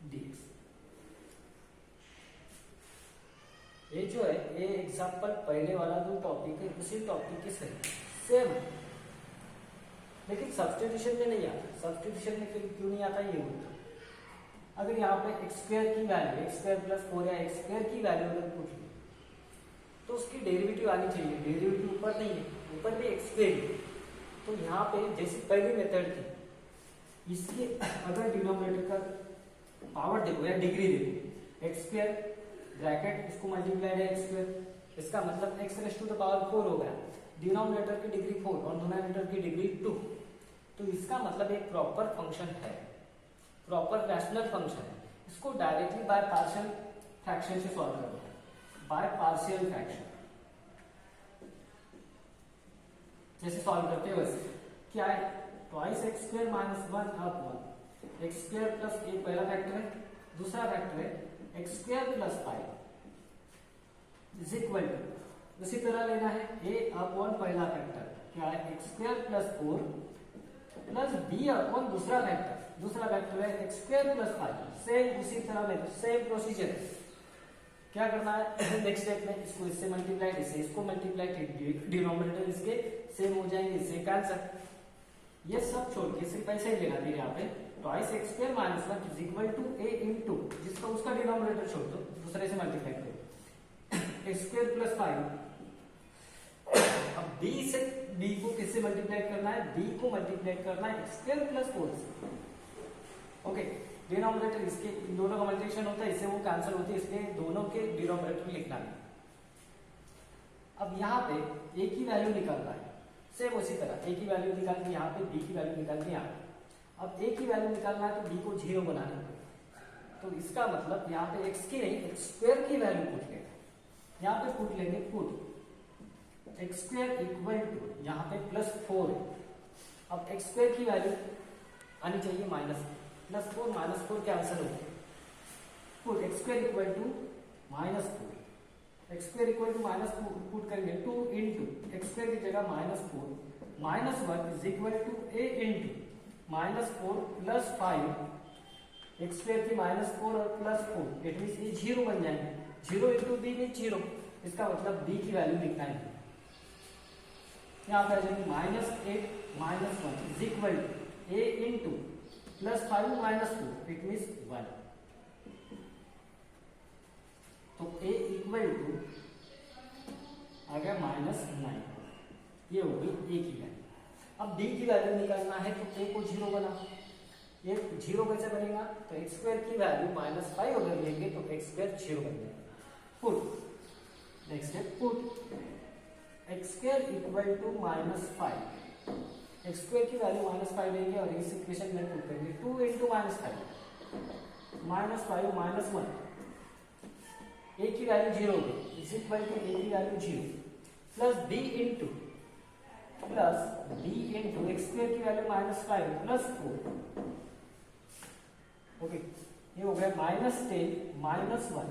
dx। ये जो है ये एग्जाम्पल पहले वाला जो टॉपिक है उसी टॉपिक के सेम, लेकिन सब्स्टिट्यूशन में नहीं आता। सब्स्टिट्यूशन में क्यों नहीं आता ये होता, अगर यहाँ पे एक्स स्क्वायर की वैल्यू एक्स स्क्वायर प्लस 4 या एक्स स्क्वायर की वैल्यू अगर पूछ ली तो उसकी डेरिवेटिव आनी चाहिए। डेरिवेटिव ऊपर नहीं है, ऊपर भी एक्स स्क्वायर है। तो यहाँ पे जैसे पहली मेथड थी, इसके अगर डिनोमिनेटर का पावर देखो या डिग्री देखो, एक्स स्क्वायर ब्रैकेट इसको मल्टीप्लाइड है एक्स स्क्वायर, इसका मतलब x raise to the power 4 हो गया। डिनोमिनेटर की डिग्री 4 और डिनोमिनेटर की डिग्री 2, तो इसका मतलब एक प्रॉपर फंक्शन है, प्रॉपर रैशनल फंक्शन है। इसको डायरेक्टली बाय पार्शियल फ्रैक्शन से सॉल्व करना है, बाय पार्शियल फ्रैक्शन। जैसे सॉल्व करते हो वैसे क्या है, twice x square minus 1 upon x square plus एक पहला फैक्टर है, दूसरा फैक्टर है x square plus 5 is equal to, उसी तरह लेना है a अपॉन पहला फैक्टर क्या है x square plus 4 plus b upon दूसरा फैक्टर है एक्स स्क्वायर प्लस 5। सेम उसी तरह में सेम प्रोसीजर क्या करना है नेक्स्ट स्टेप में, इसको इससे मल्टीप्लाई, इसको मल्टीप्लाई, डिनोमिनेटर इसके सेम हो जाएंगे, इससे कैंसिल। ये सब छोड़ के सिर्फ ऐसे ही लेना फिर यहाँ पे twice x square minus 1 is equal to a into, जिसका उसका डिनोमिनेटर छोड़ दो, दूसरे से मल्टीप्लाई करो एक्स स्क्वायर प्लस 5। अब b से b को किससे मल्टीप्लाई करना है, b को मल्टीप्लाई करना है एक्स स्क्वायर प्लस 4 से। ओके, डिनोमिनेटर इसके दोनों का मल्टीप्लिकेशन होता है, इससे वो कैंसिल होती है, इसलिए दोनों के डिनोमिनेटर लिखना है। अब यहाँ पे a की वैल्यू निकालना है, सेम उसी तरह a की वैल्यू निकाल के यहाँ पे b की वैल्यू निकाल के यहाँ पे। अब a की वैल्यू निकालना है तो b को 0 बनाना है, तो इसका मतलब यहाँ पे x की नहीं एक्स स्क्वायर की वैल्यू पुट लेंगे, यहाँ पे पुट लेंगे put x square equal to यहाँ पे प्लस 4 है। अब एक्स स्क्वायर की वैल्यू आनी चाहिए माइनस, प्लस 4 माइनस 4 कैंसिल हो गया, put x square equal to minus 4, x square equal to minus 4 put करेंगे 2 इंटू एक्स स्क्वायर की जगह minus 4 minus 1 is equal to a into minus 4 plus 5 x square की minus 4 और plus 4, it mean ये 0 बन जाएंगे, 0 इंटू b मीन 0, इसका मतलब b की वैल्यू लिखना है। यहाँ पे आ जाएगी minus 8 minus 1 is equal to a into plus 5 minus 4, it mean 1। तो a इक्वल टू आ गया माइनस 9, ये हो गई a की वैल्यू। अब b की वैल्यू निकालना है तो a को 0 बना, ये 0 कैसे बनेगा, तो एक्स स्क्वायर की वैल्यू माइनस 5 अगर लेंगे तो एक्स स्क्वायर 0 बन जाएगा। पुट नेक्स्ट है put x square equal to minus 5, x square की वैल्यू माइनस 5 लेंगे और इस इक्वेशन में पुट करेंगे 2 into minus 5 minus 5 minus 1, a की वैल्यू 0 होगी इज इक्वल टू a की value 0 plus b into x square की वैल्यू माइनस 5 प्लस 4। ओके, ये हो गया minus 10 minus 1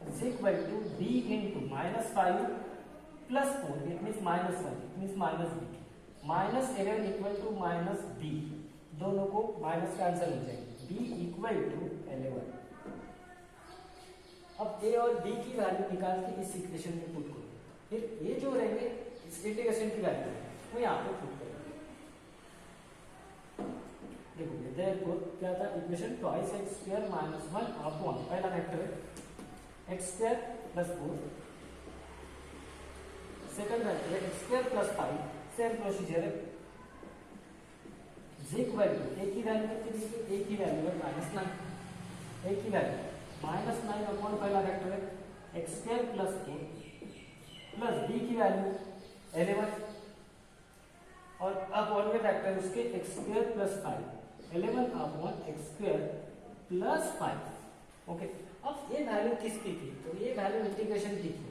is equal to b into minus 5 plus 4, it means minus 1, it means minus b, minus 11 equal to minus b, दोनों को minus cancel हो जाएंगे, b equal to 11। अब a और b की वैल्यू निकाल के इस इक्वेशन में पुट करो, फिर ये जो रहेंगे इस इंटीग्रेशन की वैल्यू वो यहाँ पे पुट करेंगे। देखोगे देयरफॉर क्या था equation, twice x square minus 1 upon पहला वेक्टर है x square plus 4, second vector है x square plus 5, same procedure है, इज इक्वल टू a की वैल्यू कितनी थी, a की वैल्यू है माइनस 9, a की वैल्यू माइनस 9 अपॉन पहला वेक्टर है x square plus 4 plus b की वैल्यू 11 और अपॉन में फैक्टर उसके x square plus 5, 11 upon x square plus 5। Okay, अब ये वैल्यू किसकी थी, तो ये वैल्यू इंटीग्रेशन की थी,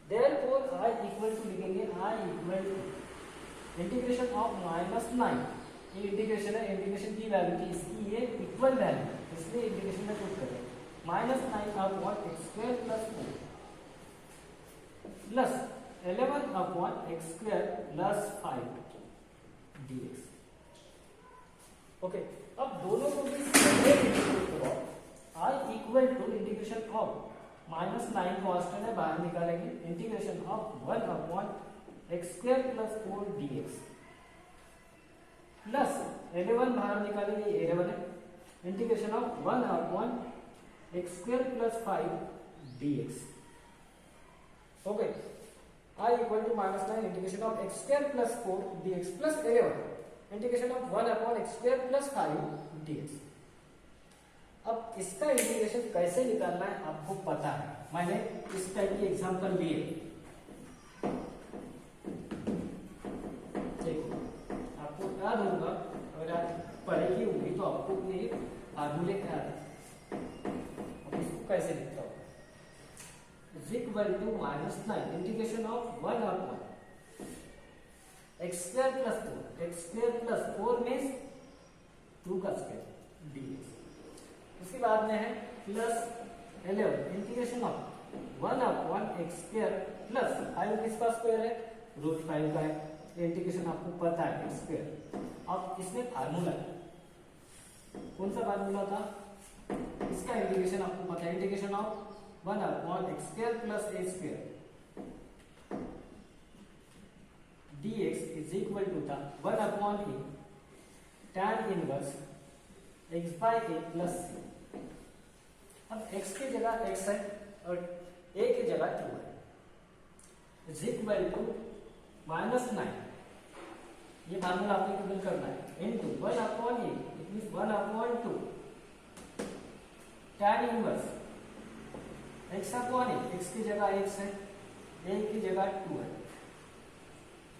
देयरफॉर i इक्वल टू लिखेंगे, i equal to integration of minus 9, ये इंटीग्रेशन है, इंटीग्रेशन की वैल्यू थी, इसकी ये इक्वल वैल्यू, इसलिए इंटीग्रेशन में पुट करें minus 9 upon x square plus 4 plus 11 upon x square plus 5 dx। Okay, अब दोनों को भी इंटीग्रेशन ऑफ -9 कांस्टेंट है, बाहर निकालेंगे, integration of 1 upon x square plus 4 dx plus 11 बाहर निकालेंगे, 11 है, integration of 1 upon x square plus 5 dx हो गए। I equal to -9 integration of x square plus 4 dx plus 11 integration of 1 upon x square plus 5 dx। अब इसका integration कैसे निकालना है आपको पता है, मैंने इस टाइप के एग्जांपल लिए। देखो आपको याद होगा, अगर आप पढ़ेगी होगी तो आपको ये फार्मूले याद है। अब इसको कैसे लिखता हूँ, is equal to -9 integration of 1 upon x square plus 4, x square plus 4 means 2 का स्क्वायर dx। उसके बाद में है plus 11 integration of 1 upon x square plus 5 किसका स्क्वायर है, √5 का है, इंटीग्रेशन आपको पता है एक्स स्क्वायर। अब इसमें फार्मूला कौन सा फार्मूला था, इसका इंटीग्रेशन आपको पता है, integration of 1 upon x square plus a square dx is equal to था 1 upon a tan inverse x by a plus c। अब x की जगह x है और a की जगह 2 है, इज इक्वल टू -9, ये फार्मूला आपको टेबल करना है, into 1 upon a, it means 1 upon 2 tan inverse x upon a, x की जगह x है, a की जगह 2 है,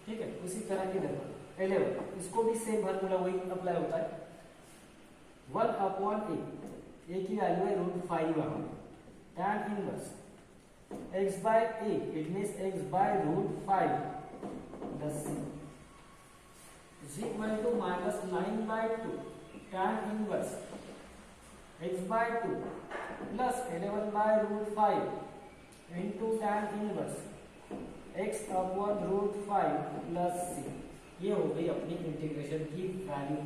ठीक है। उसी तरह की जगह 11, इसको भी सेम फार्मूला वही अप्लाई होता है, 1 अपॉन a, a की वैल्यू है √5 वहां, tan inverse x by a, it means x by √5 plus c is equal to -9 by 2 tan inverse x by 2 plus 11 by √5 into tan inverse x upon √5 plus c। ये हो गई अपनी integration की value,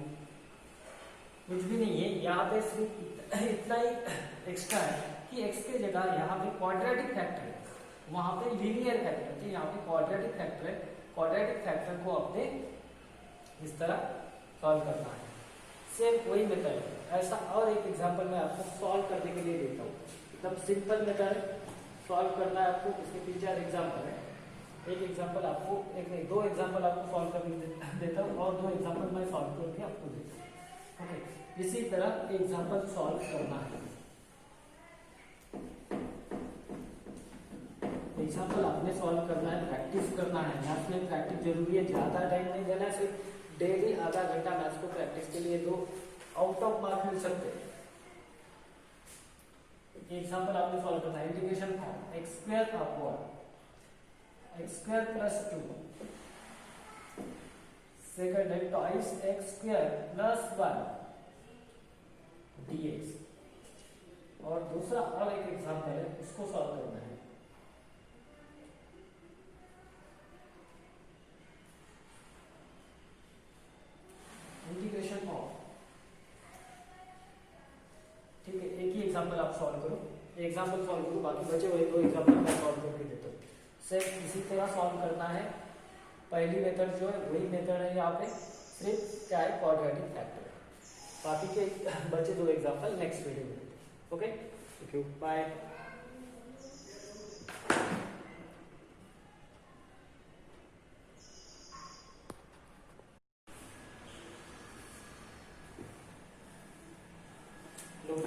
कुछ भी नहीं है यहाँ पे, सिर्फ इतना ही एक्स्ट्रा है कि x के जगह यहाँ पे क्वाड्रेटिक फैक्टर है, वहां पे लीनियर फैक्टर है, यहाँ पे क्वाड्रेटिक फैक्टर है, क्वाड्रेटिक फैक्टर को आपने इस तरह सॉल्व करना है, सेम वही मेथड है। ऐसा और एक एग्जांपल मैं आपको सॉल्व करने के लिए देता हूँ, एकदम सिंपल मेथड है, सॉल्व करना है आपको। इसके 3-4 एग्जांपल है, एक एग्जांपल आपको, एक नहीं 2 एग्जांपल आपको सॉल्व करने देता हूँ और 2 एग्जांपल मैं सॉल्व करके आपको देता हूँ, ओके। इसी तरह एग्जांपल सॉल्व करना है, एग्जांपल आपने सॉल्व करना है, प्रैक्टिस करना है, मैथ्स में प्रैक्टिस जरूरी है, ज्यादा टाइम नहीं देना, सिर्फ डेली आधा घंटा मैथ्स को प्रैक्टिस के लिए दो, आउट ऑफ मार्क मिल सकते हैं। एग्जांपल आपने सॉल्व करना है, integration form x square upon x square plus 2, second है twice x square plus 1 dx, और दूसरा और एक एग्जांपल है, उसको सॉल्व करना है। इंटीग्रेशन ऑफ, ठीक है, एक ही एग्जांपल आप सॉल्व करो, एग्जांपल सॉल्व करो, बाकी बचे हुए 2 एग्जांपल मैं सॉल्व करके देता हूँ। सेम इसी तरह सॉल्व करना है, पहली मेथड जो है वही मेथड है, यहाँ पे सिर्फ क्या है, क्वाड्रेटिक फैक्टर। बाकी के बचे 2 एग्जांपल नेक्स्ट वीडियो में, ओके, थैंक यू, बाय।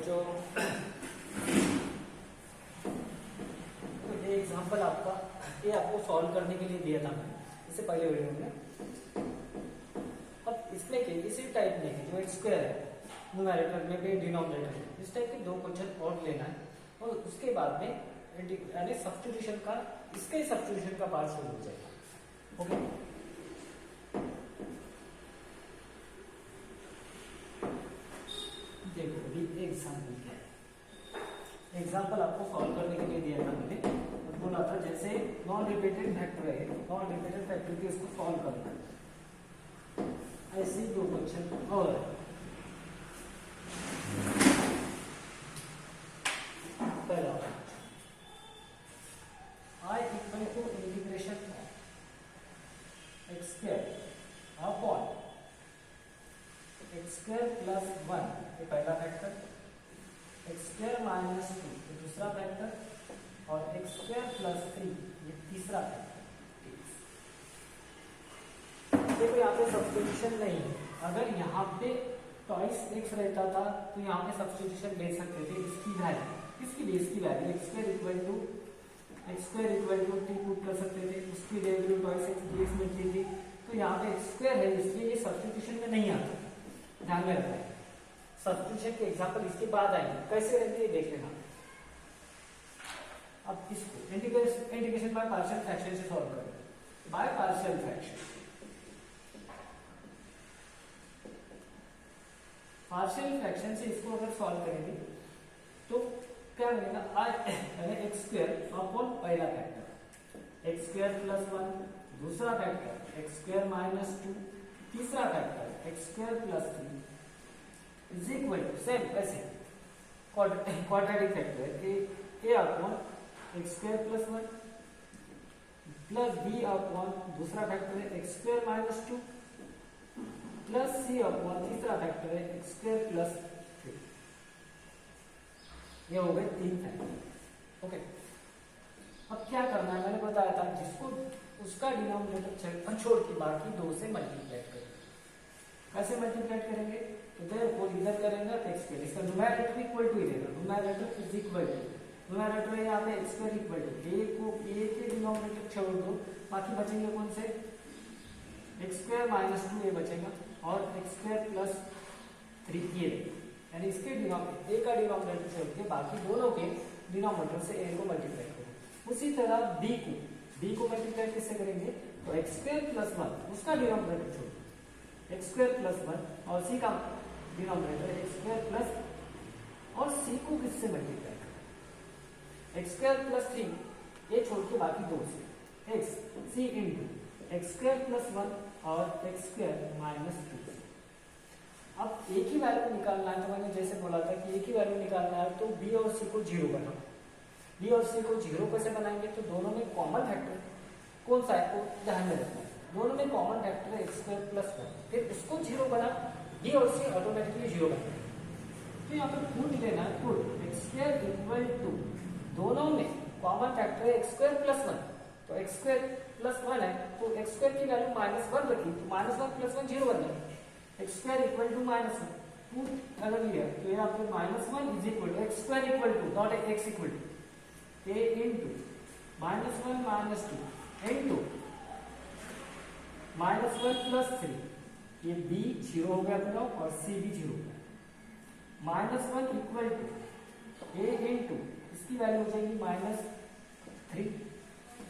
जो ये एग्जांपल आपका, ये आपको सॉल्व करने के लिए दिया था मैंने इससे पहले वीडियो में। अब इसमें के इसी टाइप में जो स्क्वायर है, न्यूमरेटर में भी डिनोमिनेटर में, इस टाइप के 2 क्वेश्चन और लेना है, और उसके बाद में यानी सब्स्टिट्यूशन का, इसके सब्स्टिट्यूशन का पार्ट शुरू हो जाएगा, ओके। देखो अभी एग्जांपल क्या है, एग्जांपल आपको सॉल्व करने के लिए दिया था मैंने, तो बोला था जैसे नॉन रिपीटेड फैक्टर है, नॉन रिपीटेड फैक्टर के इसको सॉल्व करना है, ऐसे 2 क्वेश्चन और पहला स्क्वायर प्लस 1 ये पहला फैक्टर, एक्स स्क्वायर माइनस 2 ये दूसरा फैक्टर और एक्स स्क्वायर प्लस 3 ये तीसरा फैक्टर। देखो यहाँ पे सब्स्टिट्यूशन नहीं है, अगर यहाँ पे ट्वाइस एक्स रहता था तो यहाँ पे सब्स्टिट्यूशन ले सकते थे। इसकी वैल्यू, इसकी बेस की value x square equal to t put कर सकते थे, उसकी वैल्यू ट्वाइस एक्स बेस में थी। तो यहाँ पे एक्स स्क्वायर है इसलिए ये सब्स्टिट्यूशन में नहीं आता, ध्यान में रखना है। सब्स्टिट्यूशन के एग्जांपल इसके बाद आएंगे, कैसे रहते हैं देख लेना। अब इसको इंटीग्रेशन बाय पार्शियल फ्रैक्शन से सॉल्व करें। By partial fraction, partial fraction से इसको अगर सॉल्व करेंगे तो क्या मिलेगा, एक्स स्क्वायर अपॉन पहला फैक्टर एक्स स्क्वायर प्लस 1, दूसरा फैक्टर एक्स स्क्वायर माइनस 2, तीसरा factor x square plus 3 is equal to same ऐसे quadratic factor A upon x square plus 1 plus B upon दूसरा फैक्टर है एक्स स्क्वायर माइनस 2 प्लस सी upon तीसरा factor है x square plus 3। ये हो गए 3 factor. Okay, अब क्या करना है, मैंने बताया था जिसको उसका डिनोमिनेटर छोड़ के बाकी 2 से मल्टीप्लाई करेंगे। कैसे मल्टीप्लाई करेंगे, तो देयरफॉर इधर करेंगे तो एक्स स्क्वायर, इसका न्यूमरेटर इक्वल टू ही रहेगा, numerator is equal to, numerator है यहाँ पे एक्स स्क्वायर इक्वल टू ए को ए के डिनोमिनेटर छोड़ दो, बाकी बचेंगे कौन से, एक्स स्क्वायर माइनस 2 ये बचेगा और एक्स स्क्वायर प्लस 3 ये, यानी इसके डिनोमिनेटर ए का डिनोमिनेटर छोड़ के बाकी दोनों के डिनोमिनेटर से ए को मल्टीप्लाई करो। उसी तरह बी को मल्टीप्लाई कैसे करेंगे, तो एक्स स्क्वायर प्लस 1 उसका डिनोमिनेटर छोड़ दो, एक्स स्क्वायर प्लस 1 और सी का डिनोमिनेटर एक्स स्क्वायर प्लस, और सी को किससे मल्टीप्लाई करें, एक्स स्क्वायर प्लस 3 ये छोड़ के बाकी 2 से एक्स सी इंटू एक्स स्क्वायर प्लस 1 और एक्स स्क्वायर माइनस 2। अब एक ही वैल्यू निकालना है, तो मैंने जैसे बोला था कि एक ही वैल्यू निकालना है तो बी और सी को 0 बनाओ। बी और सी को 0 कैसे बनाएंगे, तो दोनों में कॉमन फैक्टर कौन सा है वो ध्यान में रखना है, दोनों में कॉमन फैक्टर है एक्स स्क्वायर प्लस 1, फिर उसको 0 बना, बी और सी ऑटोमेटिकली 0 बना। तो यहाँ पर पुट लेना है, put x square equal to, दोनों में कॉमन फैक्टर है एक्स स्क्वायर प्लस 1, तो एक्स स्क्वायर प्लस 1 है तो एक्स स्क्वायर की वैल्यू -1 रखी, तो -1 प्लस 1 0 बन जाएगा, x square equal to -1 put अगर लिया तो यहाँ पे -1 is equal to x square equal to not x equal to a into -1 minus 2 into -1 plus 3, ये बी 0 हो गया अपना और सी भी 0 हो गया, -1 इक्वल टू ए इंटू इसकी वैल्यू हो जाएगी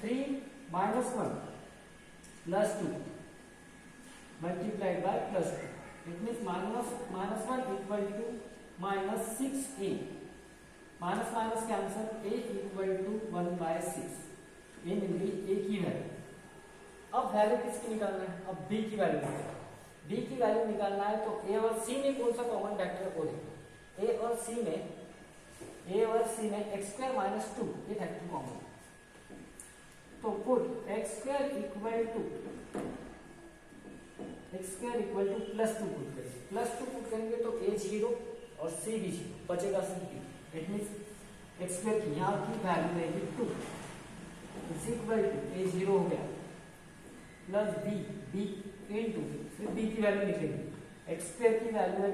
-3 -1 plus 2 multiplied by plus 2, it means -1 equal to -6a, minus minus के आंसर a इक्वल टू 1/6, ये मिल गई a की वैल्यू। अब वैल्यू किसकी निकालना है, अब b की वैल्यू निकालना है। b की वैल्यू निकालना है तो a और c में कौन सा कॉमन फैक्टर है वो देखो, a और c में एक्स स्क्वायर माइनस 2 ये फैक्टर कॉमन है, तो put x square equal two plus 2 put करेंगे, प्लस 2 पुट करेंगे तो a 0 और c भी 0 बचेगा c, it means x square की यहाँ की वैल्यू रहेगी 2 इज इक्वल टू a 0 हो गया प्लस b इंटू फिर b की वैल्यू लिखेंगे, एक्स स्क्वायर की वैल्यू है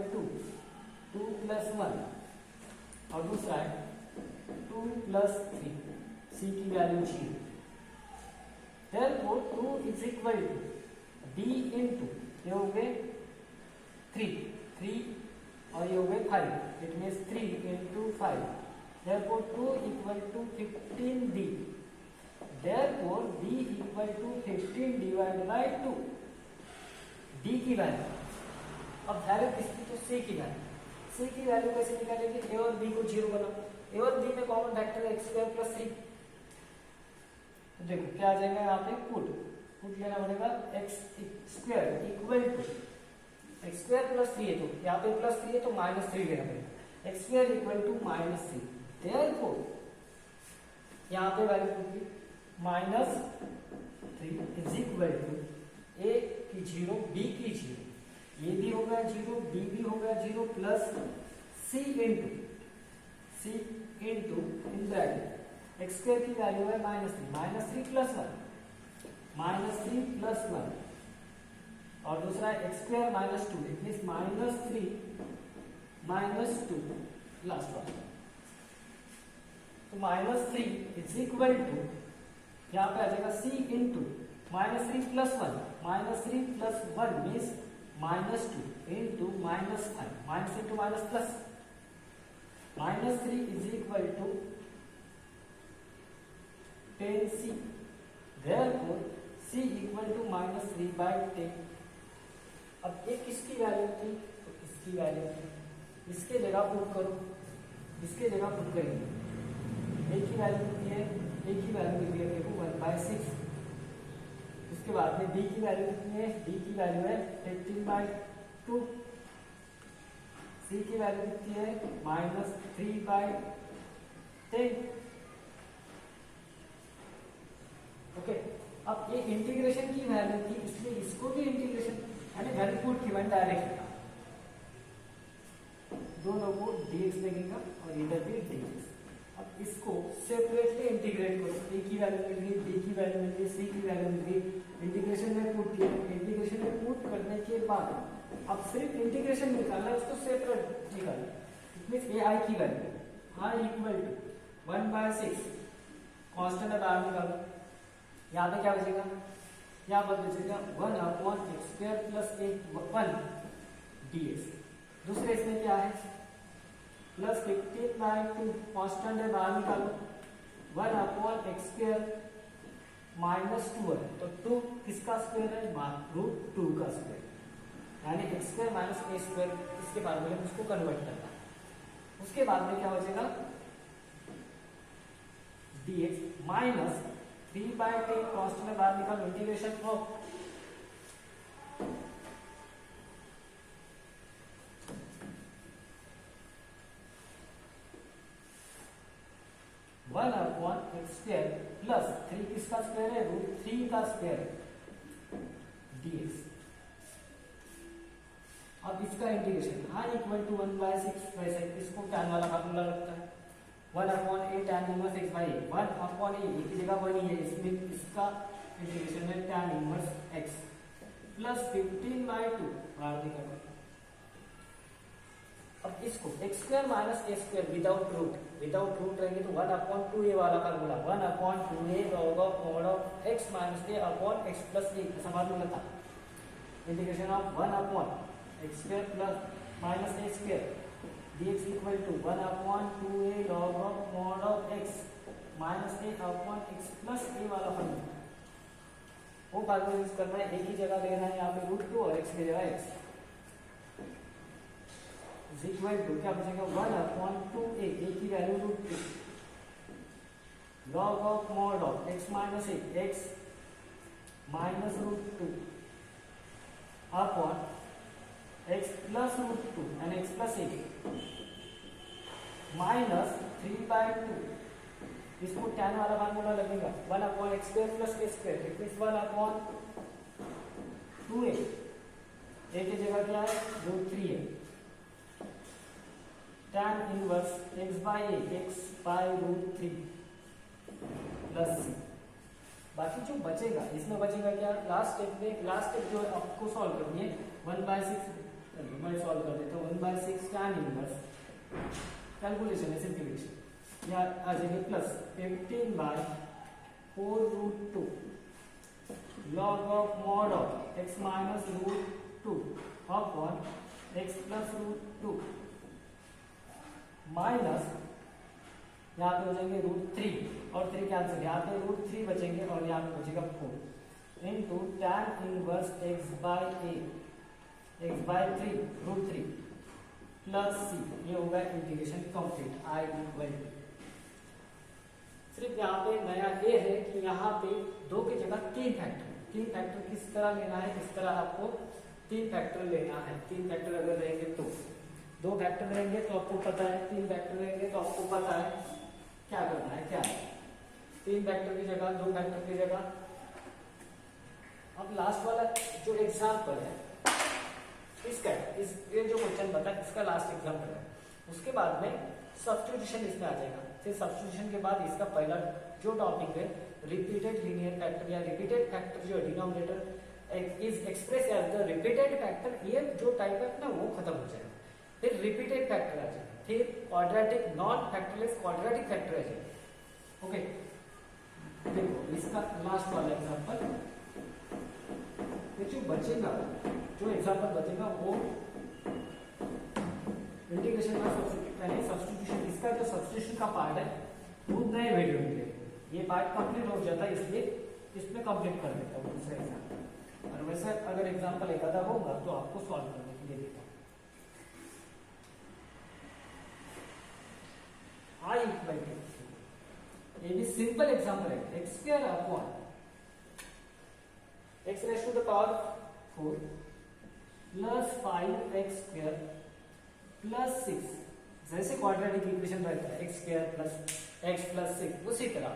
2 प्लस 1 और दूसरा है 2 प्लस 3, c की value 0, therefore 2 is equal to b into ये हो गए 3 और ये हो गए 5, it means 3 into 5, therefore 2 equal to 15d, therefore d equal to 15 divide by 2, d की वैल्यू, अब वैल्यू किसकी, तो c की वैल्यू, c की वैल्यू कैसे निकालेंगे, a और b को 0 बनाओ, a और b में कॉमन फैक्टर है एक्स स्क्वायर प्लस 3, तो देखो क्या आ जाएगा यहाँ पे पुट लेना पड़ेगा, x square equal to x square plus 3 है तो यहाँ पे प्लस 3 है तो -3 लेना पड़ेगा, x square equal to -3, therefore यहाँ पे वैल्यू होगी -3 इज इक्वल टू a की 0 b की 0, ए भी हो गया 0, बी भी हो गया 0 plus c into in bracket x square की वैल्यू है -3 प्लस 1 और दूसरा है x square -2 it means -3 -2 last one. तो -3 इज इक्वल टू यहाँ पे आ जाएगा c into -3 plus 1 means -2 into -5 minus into minus plus -3 is equal to 10c therefore c equal to -3/10। अब ये किसकी वैल्यू थी? तो इसकी वैल्यू थी, इसके जगह पुट करो, इसके जगह पुट करेंगे। a की वैल्यू कितनी है? a की वैल्यू कितनी है देखो 1/6। उसके बाद में b की वैल्यू कितनी है? b की वैल्यू है 15/2। c की वैल्यू कितनी है? -3/10। ओके, अब ये इंटीग्रेशन की वैल्यू थी इसलिए इसको भी इंटीग्रेशन यानी वैल्यू पुट गिवन डायरेक्ट दोनों को dx लगेगा और इधर भी dx। अब इसको सेपरेटली इंटीग्रेट करो, a की वैल्यू मिल गई, b की वैल्यू मिल गई, c की वैल्यू मिल गई, इंटीग्रेशन में पुट किया। इंटीग्रेशन में पुट करने के बाद अब सिर्फ इंटीग्रेशन निकालना है, उसको सेपरेट निकालना। इट मींस ai की value i equal to 1/6 constant है बाहर निकालो। यहाँ पे क्या बचेगा? यहाँ पर बचेगा 1/x² प्लस 1 dx। दूसरे इसमें क्या है? प्लस 15/2 कांस्टेंट है बाहर निकालो 1/x² -2 है तो 2 किसका स्क्वायर है? √2 का स्क्वायर यानी x² -a²। इसके बाद में उसको कन्वर्ट करना। उसके बाद में क्या बचेगा? dx माइनस 3/10 कांस्टेंट में बाहर निकालो इंटीग्रेशन ऑफ 1/x² प्लस 3 किसका स्क्वायर है? √3 का स्क्वायर dx। अब इसका इंटीग्रेशन i इक्वल टू 1/6 वैसे इसको tan वाला फार्मूला लगता है 1/a tan inverse x by 1/a की जगह 1 ही है इसमें इसका इंटीग्रेशन है tan इनवर्स x प्लस 15/2 बाहर निकालो। अब इसको x² -a² विदाउट रूट रहेंगे तो 1/2a वाला formula 1/2a log of mod of x minus a upon x plus a ऐसा फार्मूला था। Integration of 1/x² plus -a² dx equal to 1/2a log of mod of x minus a upon x plus a वाला formula. वो formula use करना है, a की जगह लेना है यहाँ पे √2 और x की जगह x इज इक्वल टू क्या बचेगा? 1/2a की value √2 log of mod of x minus a x minus √2 upon x plus √2 यानी x प्लस a माइनस 3/2। इसको tan वाला फार्मूला लगेगा 1/x² plus a² it means 1/2a। a की जगह क्या है? √3 है tan inverse x by a x by √3 plus c। बाकी जो बचेगा इसमें बचेगा क्या? लास्ट स्टेप जो आपको सॉल्व करनी है 1/6 मैं सॉल्व कर देता हूँ 1/6 tan इनवर्स कैलकुलेशन है सिंप्लीफिकेशन यहाँ आ जाएंगे plus 15/4√2 log of mod of x minus √2 upon x plus √2 minus यहाँ पे हो जाएंगे √3 और 3 कैंसिल, यहाँ पे √3 बचेंगे और यहाँ पे बचेगा 4 into tan inverse x by 3 √3 plus c। ये होगा integration complete. i equal to सिर्फ यहाँ पे नया ये है कि यहाँ पे 2 की जगह 3 फैक्टर किस तरह लेना है? इस तरह आपको 3 फैक्टर लेना है। 3 फैक्टर अगर रहेंगे तो 2 फैक्टर रहेंगे तो आपको पता है, 3 फैक्टर रहेंगे तो आपको पता है क्या करना है। क्या है 3 फैक्टर की जगह 2 फैक्टर की जगह। अब लास्ट वाला जो एग्जाम्पल है ये जो क्वेश्चन बता इसका लास्ट एग्जाम्पल है, उसके बाद में सब्स्टिट्यूशन इसमें आ जाएगा। फिर सब्स्टिट्यूशन के बाद इसका पहला जो टॉपिक है रिपीटेड लीनियर फैक्टर या रिपीटेड फैक्टर जो denominator is express as the repeated factor, ये जो टाइप है ना वो खत्म हो जाएगा। फिर रिपीटेड फैक्टर आ जाएगा, फिर क्वाड्रेटिक नॉन फैक्टरलेस क्वाड्रेटिक फैक्टर आ जाएगा। ओके, देखो इसका लास्ट वाला एग्जांपल, जो बचेगा, जो एग्जांपल बचेगा वो इंटीग्रेशन का सब्स्टिट्यूशन, इसका जो सब्स्टिट्यूशन का पार्ट है वो नए वीडियो में ये पार्ट कंप्लीट हो जाता है, इसलिए इसमें कंप्लीट कर देता हूँ दूसरे एग्जाम्पल। और वैसे अगर एग्जाम्पल एक आधा होगा तो आपको सॉल्व करने के लिए देता हूँ। आई इक्वल टू, ये भी सिंपल एग्जाम्पल है, x square upon x raise to the power 4 plus 5x square plus 6, जैसे क्वाड्रेटिक इक्वेशन रहता है x square plus x plus 6 उसी तरह,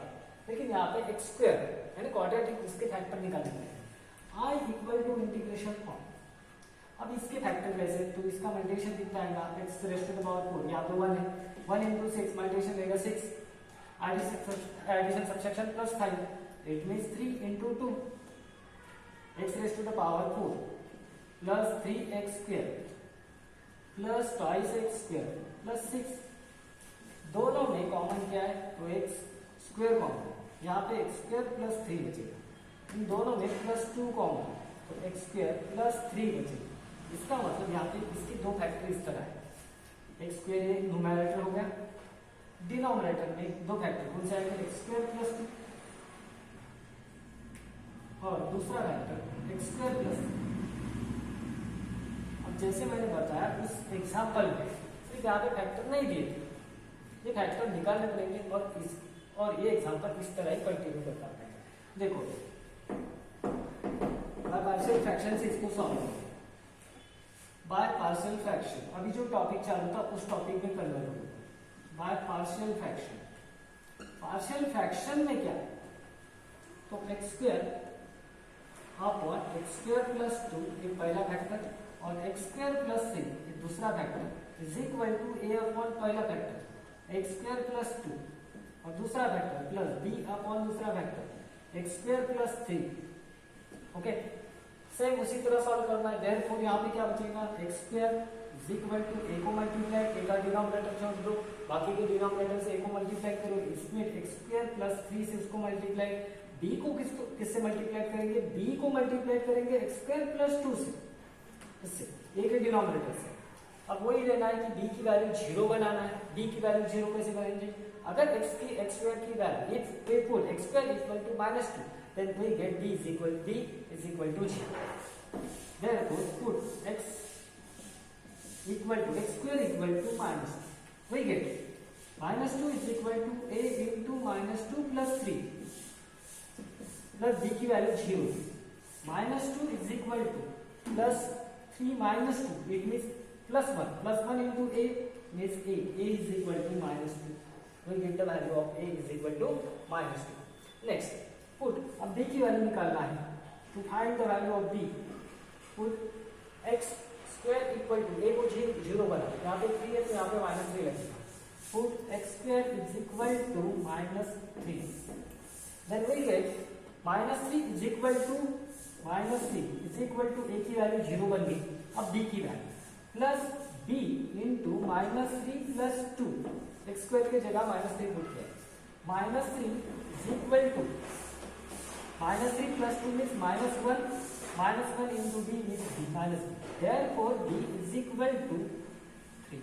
लेकिन यहाँ पे एक्स स्क्वायर यानी क्वाड्रेटिक इसके फैक्टर निकालने हैं। I equal to integration of, अब इसके फैक्टर कैसे, तो इसका मल्टीप्लिकेशन कितना आएगा, x raise to the power 4, यहाँ पे 1 है, 1 into 6 मल्टीप्लिकेशन रहेगा 6, addition subtraction plus 5, it means 3 into 2 x raise to the power 4 plus 3x square plus twice x square plus 6, दोनों में कॉमन क्या है, तो एक्स स्क्वायर कॉमन, यहाँ पे एक्स स्क्वायर प्लस 3 बचेगा, इन दोनों में प्लस 2 कॉमन, तो एक्स स्क्वायर प्लस 3 बचेगा। इसका मतलब यहाँ पे इसके दो फैक्टर इस तरह है, एक्स स्क्वायर एक न्यूमरेटर हो गया, डिनोमिनेटर में दो फैक्टर कौन सा है, एक्स स्क्वायर प्लस 2 और दूसरा फैक्टर एक्स स्क्वायर प्लस 3। अब जैसे मैंने बताया उस एग्जाम्पल में सिर्फ यहाँ पे फैक्टर नहीं दिए थे, ये फैक्टर निकालने पड़ेंगे और ये एग्जाम्पल इस तरह ही कंटिन्यू करता है। देखो बाय पार्शियल फ्रैक्शन से इसको सॉल्व करें, बाय पार्शियल फ्रैक्शन, अभी जो टॉपिक चालू था उस टॉपिक में कन्वर्ट होगा bye partial fraction. Partial fraction में क्या है, तो x square upon x square plus 2 एक पहला फैक्टर और एक्स स्क्वायर प्लस 3 एक दूसरा factor is equal to a upon पहला फैक्टर एक्स स्क्वायर प्लस 2 और दूसरा फैक्टर प्लस बी अपॉन दूसरा factor x square plus 3। Okay, same उसी तरह सॉल्व करना है। देयरफॉर यहाँ पे क्या बचेगा, x square is equal to ए को मल्टीप्लाई, ए का डिनोमिनेटर छोड़ दो, बाकी के डिनोमिनेटर से ए को मल्टीप्लाई करो, इसमें एक्स स्क्वायर प्लस 3 से उसको मल्टीप्लाई, b को किससे मल्टीप्लाई करेंगे, b को मल्टीप्लाई करेंगे एक्स स्क्वायर प्लस 2 से, इससे a के डिनोमिनेटर से। अब वही लेना है कि b की वैल्यू 0 बनाना है, b की वैल्यू 0 कैसे बनेंगे, अगर x स्क्वायर की value if we put x square equal to -2 then we get b is equal to 0। therefore put x equal to x square equal to -2, we get -2 is equal to a into -2 plus 3 plus b की value 0, -2 is equal two plus 3 -2 it means +1 into a means a is equal to -2, we get the value of a is equal to -2। next put, अब b की value निकालना है, to find the value of b put x square equal to a को 0 बना, यहाँ पे 3 है तो यहाँ पे -3 लगेगा, put x square is equal to -3, then we get -3 is equal to a की वैल्यू 0 बन गई, अब b की value plus b into -3 plus 2, x square की जगह -3 पुट किया, -3 is equal to -3 plus 2 means -1 into b means b, therefore b is equal to 3।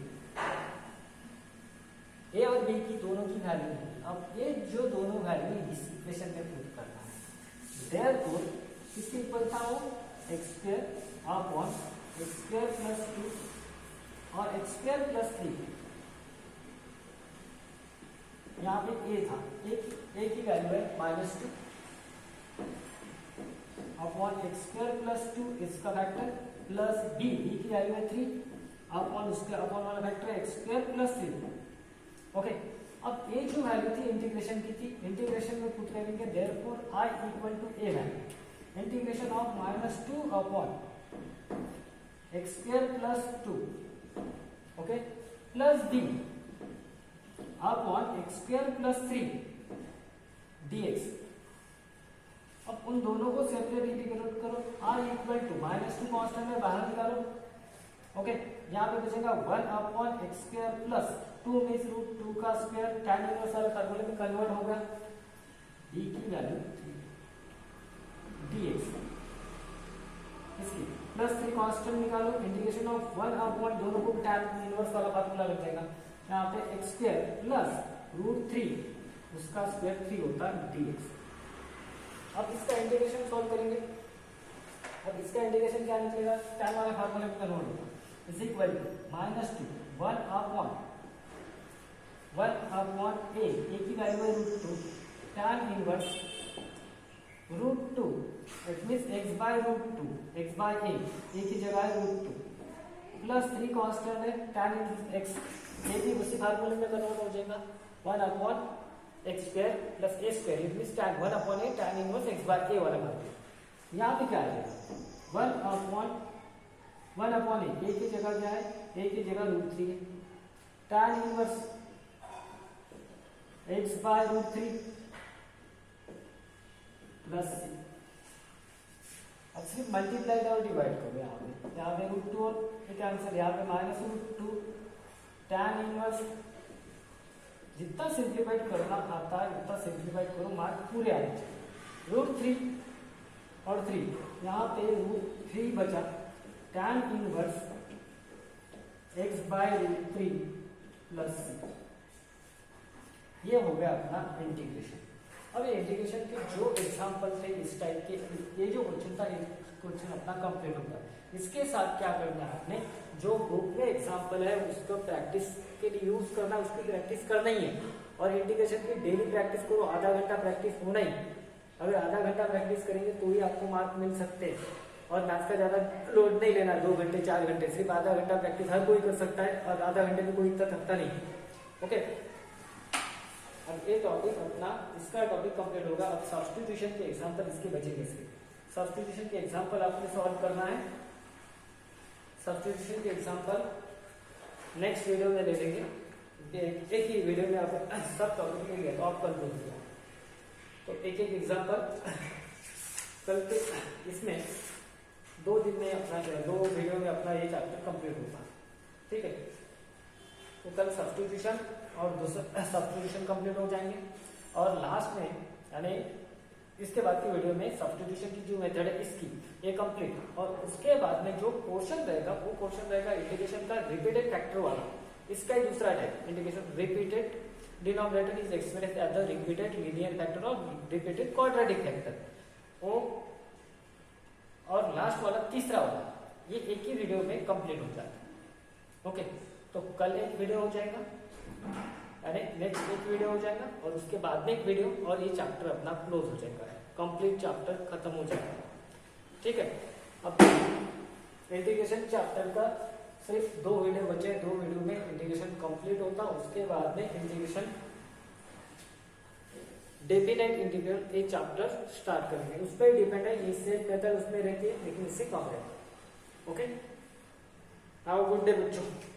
a और b की दोनों की वैल्यू है, अब ये जो दोनों वैल्यू इस इक्वेशन में पुट करना है, therefore किसके इक्वल था वो, x square upon x square plus 2 और एक्स स्क्वायर प्लस 3, यहाँ पे a था, a की वैल्यू है -2 अपॉन एक्स स्क्वायर प्लस 2 इसका फैक्टर प्लस b की वैल्यू है 3 अपॉन उसका अपॉन वाला फैक्टर है एक्स स्क्वायर प्लस 3। ओके, अब ये जो वैल्यू थी इंटीग्रेशन की थी, इंटीग्रेशन में पुट करेंगे, therefore i equal to a value integration of -2 upon x square plus 2 okay plus d upon x square plus 3 dx। अब उन दोनों को सेपरेट इंटीग्रेट करो, r इक्वल टू -2 कांस्टेंट में बाहर निकालो ओके यहाँ पे बचेगा 1 upon x square plus 2 means root 2 का स्क्वायर tan इनवर्स वाले फार्मूले में कन्वर्ट होगा d की वैल्यू dx इसकी प्लस 3 कांस्टेंट निकालो, इंटीग्रेशन ऑफ 1 अपॉन दोनों को tan इनवर्स वाला फार्मूला लग जाएगा। यहाँ पे एक्स स्क्वायर प्लस रूट 3 उसका स्क्वायर 3 होता है dx। अब इसका इंटीग्रेशन सॉल्व करेंगे, अब इसका इंटीग्रेशन क्या निकलेगा, tan वाले फार्मूले में कन्वर्ट होगा is equal to -2 1 upon a की वैल्यू है root 2 tan inverse root 2 it means x by root 2 x by a की जगह है रूट 2 प्लस 3 कांस्टेंट है tan x ये भी उसी फार्मूले में कन्वर्ट हो जाएगा 1 upon x square plus a square it means tan 1 upon a tan inverse x by a वाला फार्मूला। यहाँ पे क्या आएगा 1 अपॉन a की जगह क्या है, a की जगह रूट 3 है tan inverse x by root 3 plus c। अब सिर्फ मल्टीप्लाई और डिवाइड करो, यहाँ पे रूट 2 और एक आंसर यहाँ पे माइनस रूट 2 tan इनवर्स जितना सिंप्लीफाइड करना आता है उतना सिंप्लीफाइड करो, मार्क पूरे आने चाहिए। रूट 3 और 3 यहाँ पे रूट 3 बचा tan inverse x by root 3 plus c। ये हो गया अपना इंटीग्रेशन। अब ये इंटीग्रेशन के जो एग्जाम्पल थे इस टाइप के, ये जो क्वेश्चन था क्वेश्चन अपना कंप्लीट होता है। इसके साथ क्या करना है, आपने जो बुक में एग्जाम्पल है उसको प्रैक्टिस के लिए यूज करना, उसकी प्रैक्टिस करना ही है। और इंटीग्रेशन की डेली प्रैक्टिस करो, आधा घंटा प्रैक्टिस होना ही। अगर आधा घंटा प्रैक्टिस करेंगे तो ही आपको मार्क मिल सकते हैं। और मैथ्स का ज्यादा लोड नहीं लेना, 2 घंटे 4 घंटे, सिर्फ आधा घंटा प्रैक्टिस हर कोई कर सकता है और आधा घंटे में कोई इतना थकता नहीं। ओके अब ये टॉपिक अपना इसका टॉपिक कंप्लीट होगा। अब सब्स्टिट्यूशन के एग्जांपल इसके बचेंगे। सब्स्टिट्यूशन के एग्जांपल आपने सॉल्व करना है। सब्स्टिट्यूशन के एग्जांपल नेक्स्ट वीडियो में ले लेंगे, एक ही वीडियो में आप सब टॉपिक ले गए तो आप कल बोलिए। तो एक एग्जांपल कल के इसमें 2 दिन में अपना 2 वीडियो में अपना ये चैप्टर कंप्लीट होगा, ठीक है। तो कल सब्स्टिट्यूशन और दूसरा सब्स्टिट्यूशन कंप्लीट हो जाएंगे और लास्ट में यानी इसके बाद की वीडियो में सब्स्टिट्यूशन की जो मेथड है इसकी ये कंप्लीट। और उसके बाद में जो पोर्शन रहेगा वो पोर्शन रहेगा इंटीग्रेशन का रिपीटेड फैक्टर वाला। इसका ही दूसरा type integration repeated denominator is expressed as the repeated linear factor और रिपीटेड क्वाड्रेटिक फैक्टर वो। और लास्ट वाला तीसरा वाला ये एक ही वीडियो में कंप्लीट हो जाता है। ओके तो कल एक वीडियो हो जाएगा, यानी नेक्स्ट एक वीडियो हो जाएगा और उसके बाद में एक वीडियो और ये चैप्टर अपना क्लोज हो जाएगा, कंप्लीट चैप्टर खत्म हो जाएगा, ठीक है। अब इंटीग्रेशन चैप्टर का सिर्फ 2 वीडियो बचे, 2 वीडियो में इंटीग्रेशन कंप्लीट होता। उसके बाद में इंटीग्रेशन डेफिनेट इंटीग्रल ये चैप्टर स्टार्ट करेंगे। उस पर डिपेंड है, इससे बेहतर उसमें रहती है लेकिन इससे कम रहती है। Okay have a good day बच्चों।